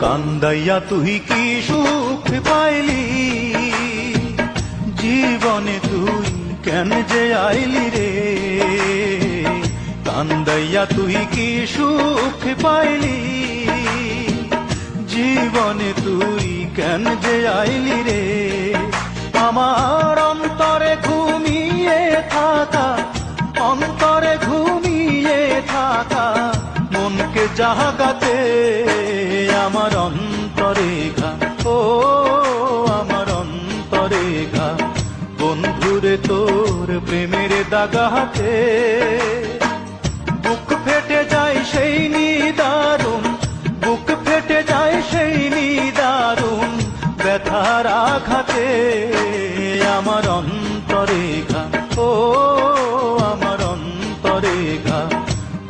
কান্দাইয়া তুই কি সুখ পাইলি, জীবনে তুই কেন যে আইলি রে। কান্দাইয়া তুই কি সুখ পাইলি, জীবনে তুই কেন যে আইলি রে। আমার অন্তরে ঘুমিয়ে থাকা, অন্তরে ঘুমিয়ে থাকা মনকে জাগাতে আমার অন্তরে ঘা, ও আমার অন্তরে ঘা। বন্ধুরে তোর প্রেমের দাগাতে বুক ফেটে যায় সেই নিদারুণ, বুক ফেটে যায় সেই নিদারুণ ব্যথার আঘাতে আমার অন্তরে ঘা, ও আমার অন্তরে ঘা।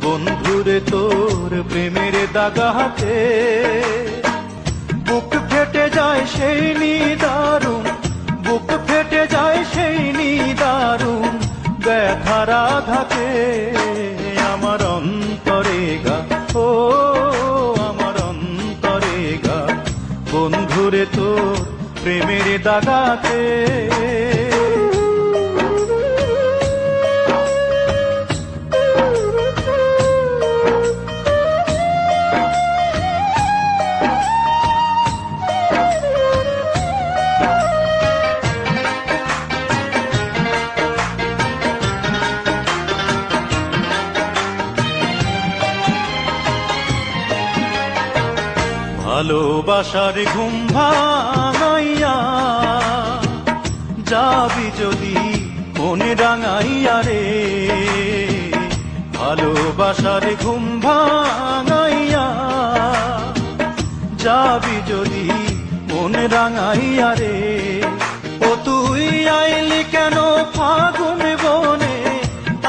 বন্ধুরে তোর প্রেমের দাগাতে বুক ফেটে যায় সেই নিদারুণ, বুক ফেটে যায় সেই নিদারুণ ব্যথার আঘাতে আমার অন্তরে ঘা, ও আমার অন্তরে ঘা। বন্ধুরে তোর প্রেমের দাগাতে ভালোবাসার ঘুম ভাঙাইয়া যাবি যদি মনে রাঙাইয়া রে। ভালোবাসার ঘুম ভাঙাইয়া যাবি যদি মনে রাঙাইয়া রে। ও তুই আইলি কেন ফাগুন বনে,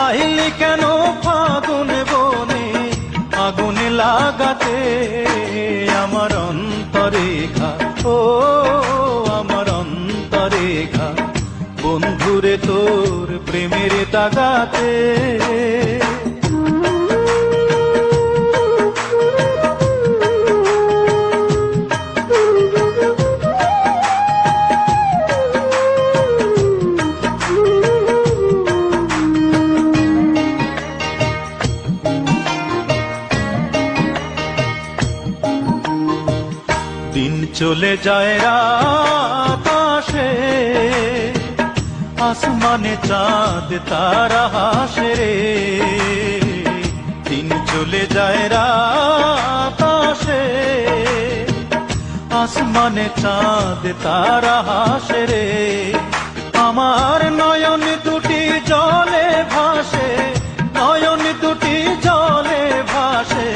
আইলি কেন ফাগুন বনে আগুন লাগাতে আমার অন্তরে ঘা, ও আমার অন্তরে ঘা। বন্ধুরে তোর প্রেমের দাগাতে দিন চলে যায় রাত আসে, আসমানে চাঁদ তারা হাসে রে। দিন চলে যায় রাত আসে, আসমানে চাঁদ তারা হাসে রে। আমার নয়ন দুটি জলে ভাসে, নয়ন দুটি জলে ভাসে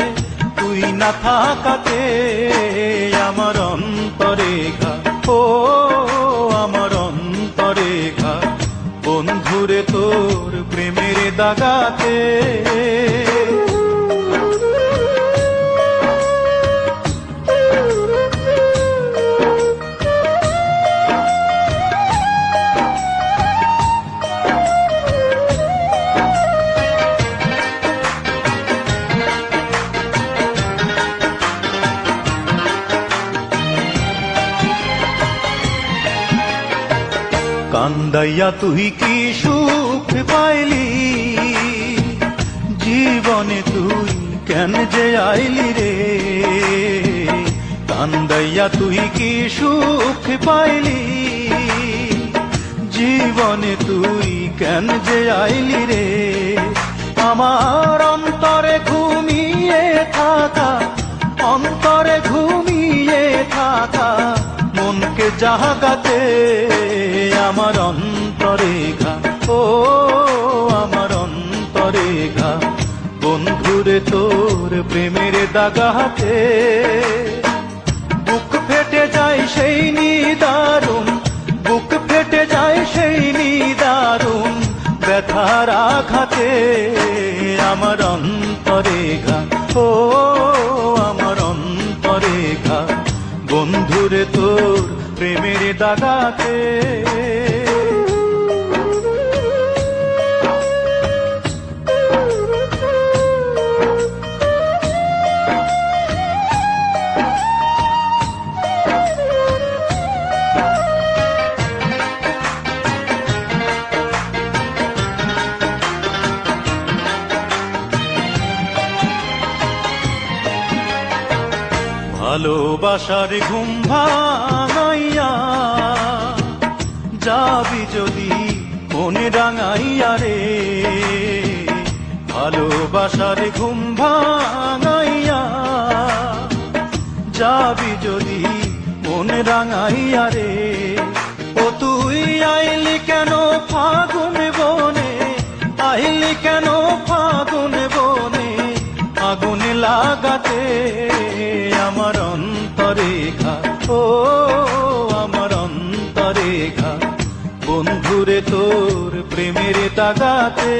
তুই না থাকাতে আমার অন্তরে ঘা, ও আমার অন্তরে ঘা। বন্ধুরে তোর প্রেমের দাগাতে কান্দাইয়া তুই কি সুখ পাইলি, জীবনে তুই কেন যে আইলি রে। কান্দাইয়া তুই কি সুখ পাইলি, জীবনে তুই কেন যে আইলি রে। আমার অন্তরে ঘুমিয়ে থাকা, অন্তরে ঘুমিয়ে থাকা মনকে জাগাতে আমার অন্তরে ঘা, ও আমার অন্তরে ঘা। বন্ধুরে তোর প্রেমের দাগাতে বুক ফেটে যায় সেই নিদারুণ, বুক ফেটে যায় সেই নিদারুণ ব্যথার আঘাতে আমার অন্তরে ঘা, ও আমার অন্তরে ঘা। বন্ধুরে তোর প্রেমের দাগাতে ভালোবাসার ঘুম ভাঙাইয়া যাবি যদি মনে রাঙাইয়া রে, ভালোবাসার ঘুম ভাঙাইয়া যাবি যদি মনে রাঙাইয়া রে। ও তুই আইলি কেন ফাগুন বনে, আইলি কেন ফাগুন বনে, আগুন লাগাতে আমার অন্তরে ঘা, ও আমার অন্তরে ঘা, বন্ধুরে তোর প্রেমের তাগাতে।